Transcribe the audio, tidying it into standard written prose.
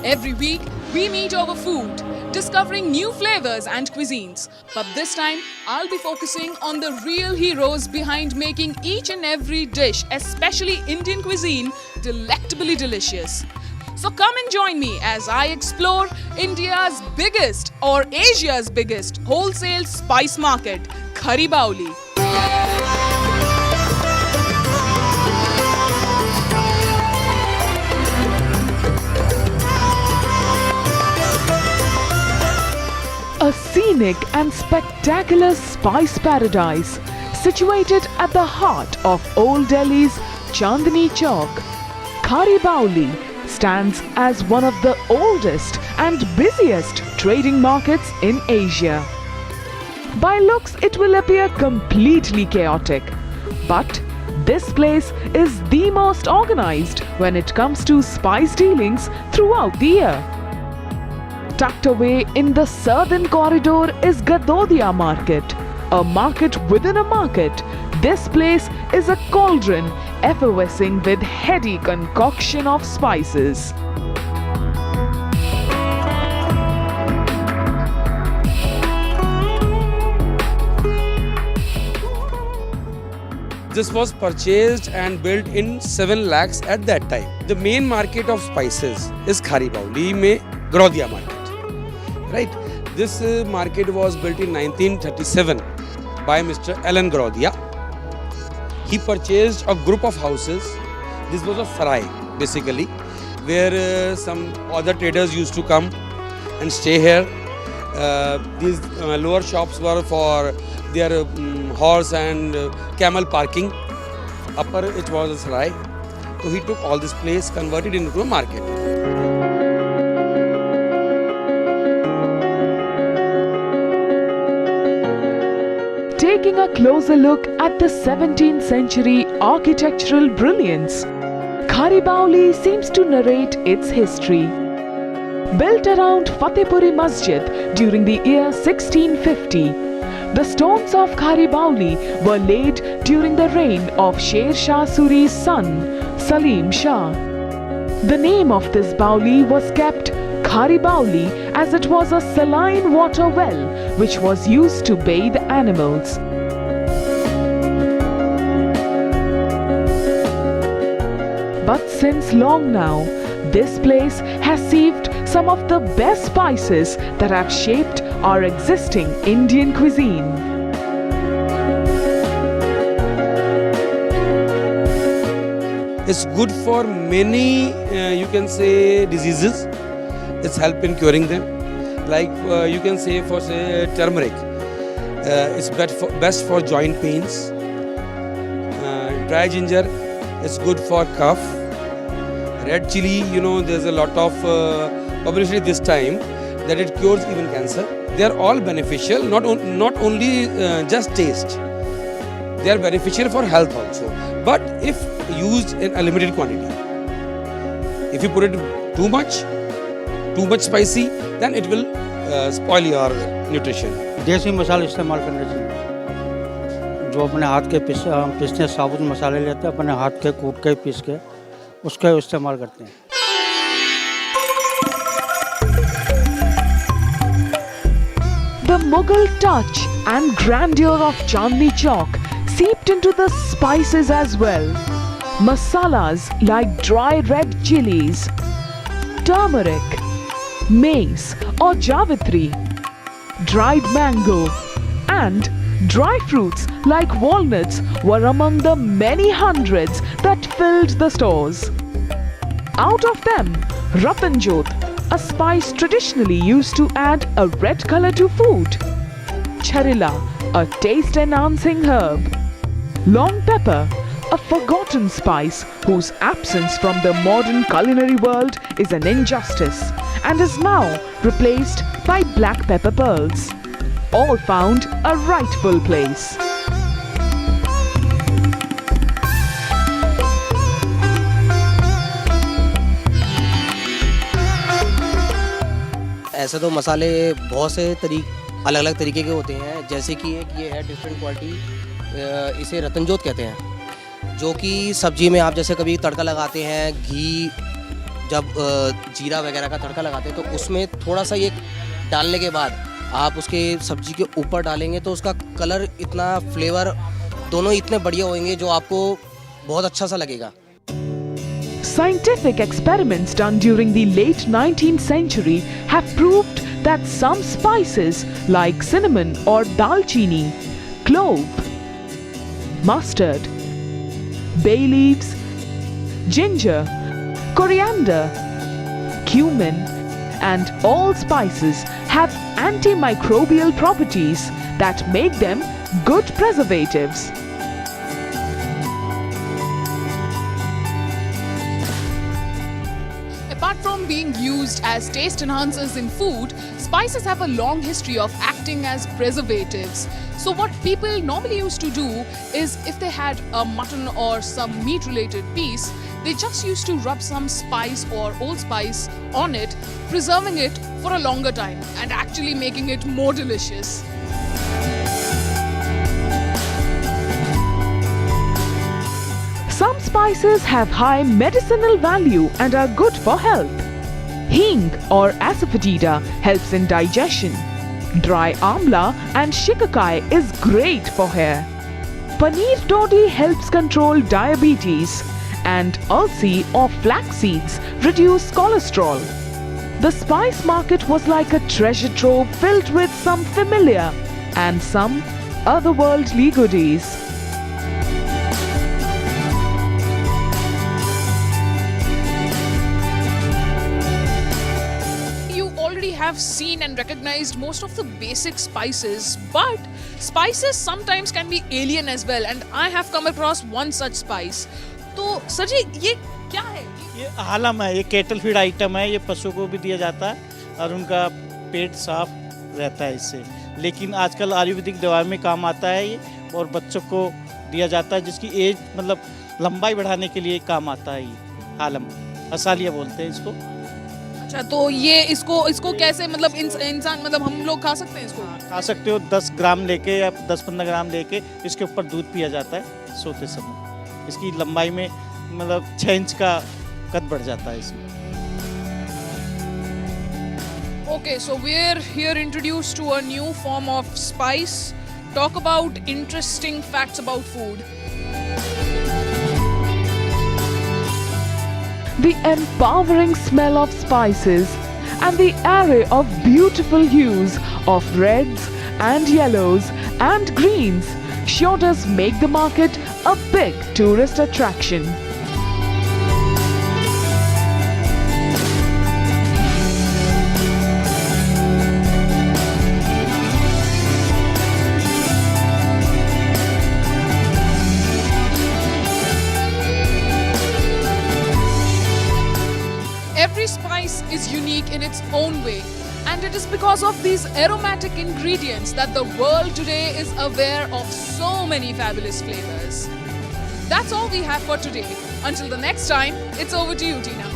Every week, we meet over food, discovering new flavors and cuisines. But this time, I'll be focusing on the real heroes behind making each and every dish, especially Indian cuisine, delectably delicious. So come and join me as I explore India's biggest or Asia's biggest wholesale spice market, Khari Baoli. A scenic and spectacular spice paradise situated at the heart of Old Delhi's Chandni Chowk, Khari Baoli stands as one of the oldest and busiest trading markets in Asia. By looks, it will appear completely chaotic, but this place is the most organized when it comes to spice dealings throughout the year. Tucked away in the southern corridor is Gadodia Market, a market within a market. This place is a cauldron effervescing with heady concoction of spices. This was purchased and built in 7 lakhs at that time. The main market of spices is Khari Baoli mein Gadodia Market. Right? This market was built in 1937 by Mr. Alan Gadodia. He purchased a group of houses. This was a sarai basically, where some other traders used to come and stay here. These lower shops were for their horse and camel parking. Upper it was a sarai. So he took all this place, converted it into a market. Taking a closer look at the 17th century architectural brilliance, Khari Baoli seems to narrate its history. Built around Fatehpuri Masjid during the year 1650, the stones of Khari Baoli were laid during the reign of Sher Shah Suri's son, Salim Shah. The name of this Baoli was kept Khari Baoli as it was a saline water well which was used to bathe animals. But since long now, this place has received some of the best spices that have shaped our existing Indian cuisine. It's good for many, you can say, diseases. It's help in curing them. Like you can say for say turmeric, it's best for joint pains. Dry ginger is good for cough. Red chili, there's a lot of publicity this time that it cures even cancer. They are all beneficial, not only just taste. They are beneficial for health also. But if used in a limited quantity, if you put it too much spicy, then it will spoil your nutrition. देसी मसाले इस्तेमाल करने चाहिए। जो अपने हाथ के पीसने साबुत मसाले लेते हैं, अपने हाथ के कूट के पीस के उसका इस्तेमाल करते हैं। The Mughal touch and grandeur of Chandni Chowk seeped into the spices as well. Masalas like dry red chilies, turmeric, mace or javitri, dried mango and dry fruits like walnuts were among the many hundreds that filled the stores. Out of them, Ratanjot, a spice traditionally used to add a red color to food, Charila, a taste-enhancing herb, long pepper, a forgotten spice whose absence from the modern culinary world is an injustice and is now replaced by black pepper pearls, all found a rightful place. ऐसे तो मसाले बहुत से अलग अलग तरीके के होते हैं, जैसे कि एक ये है डिफरेंट क्वालिटी, इसे रतनजोत कहते हैं, जो कि सब्जी में आप जैसे कभी तड़का लगाते हैं, घी जब जीरा वगैरह का तड़का लगाते हैं तो उसमें थोड़ा सा ये डालने के बाद आप उसके सब्जी के ऊपर डालेंगे तो उसका कलर इतना, फ्लेवर दोनों इतने बढ़िया होंगे जो आपको बहुत अच्छा सा लगेगा। Scientific experiments done during the late 19th century have proved that some spices like cinnamon or dalchini, clove, mustard, bay leaves, ginger, coriander, cumin, and all spices have antimicrobial properties that make them good preservatives. Apart from being used as taste enhancers in food, spices have a long history of acting as preservatives. So what people normally used to do is, if they had a mutton or some meat related piece, they just used to rub some spice or allspice on it, preserving it for a longer time and actually making it more delicious. Some spices have high medicinal value and are good for health. Hing or asafoetida helps in digestion. Dry amla and shikakai is great for hair. Paneer toddy helps control diabetes, and ulsi or flax seeds reduce cholesterol. The spice market was like a treasure trove filled with some familiar and some otherworldly goodies. Have seen and recognized most of the basic spices, but spices sometimes can be alien as well, and I have come across one such spice. तो sir जी ये क्या है? ये हालम है, ये kettle feed item है, ये पशु को भी दिया जाता है और उनका पेट साफ रहता है इससे। लेकिन आजकल आयुर्वेदिक दवाई में काम आता है ये, और बच्चों को दिया जाता है जिसकी एज मतलब लंबाई बढ़ाने के लिए काम आता है ये हालम, असालिया बोलते हैं इसको। अच्छा, तो ये इसको कैसे मतलब इंसान मतलब हम लोग खा सकते हैं इसको? खा सकते हो, 10 ग्राम लेके या 10-15 ग्राम लेके इसके ऊपर दूध पिया जाता है सोते समय। इसकी लंबाई में मतलब 6 इंच का कद बढ़ जाता है इसमें। Okay, so we're here introduced to a new form of spice. Talk about interesting facts about food. The empowering smell of spices and the array of beautiful hues of reds and yellows and greens sure does make the market a big tourist attraction. Every spice is unique in its own way, and it is because of these aromatic ingredients that the world today is aware of so many fabulous flavors. That's all we have for today. Until the next time, it's over to you, Tina.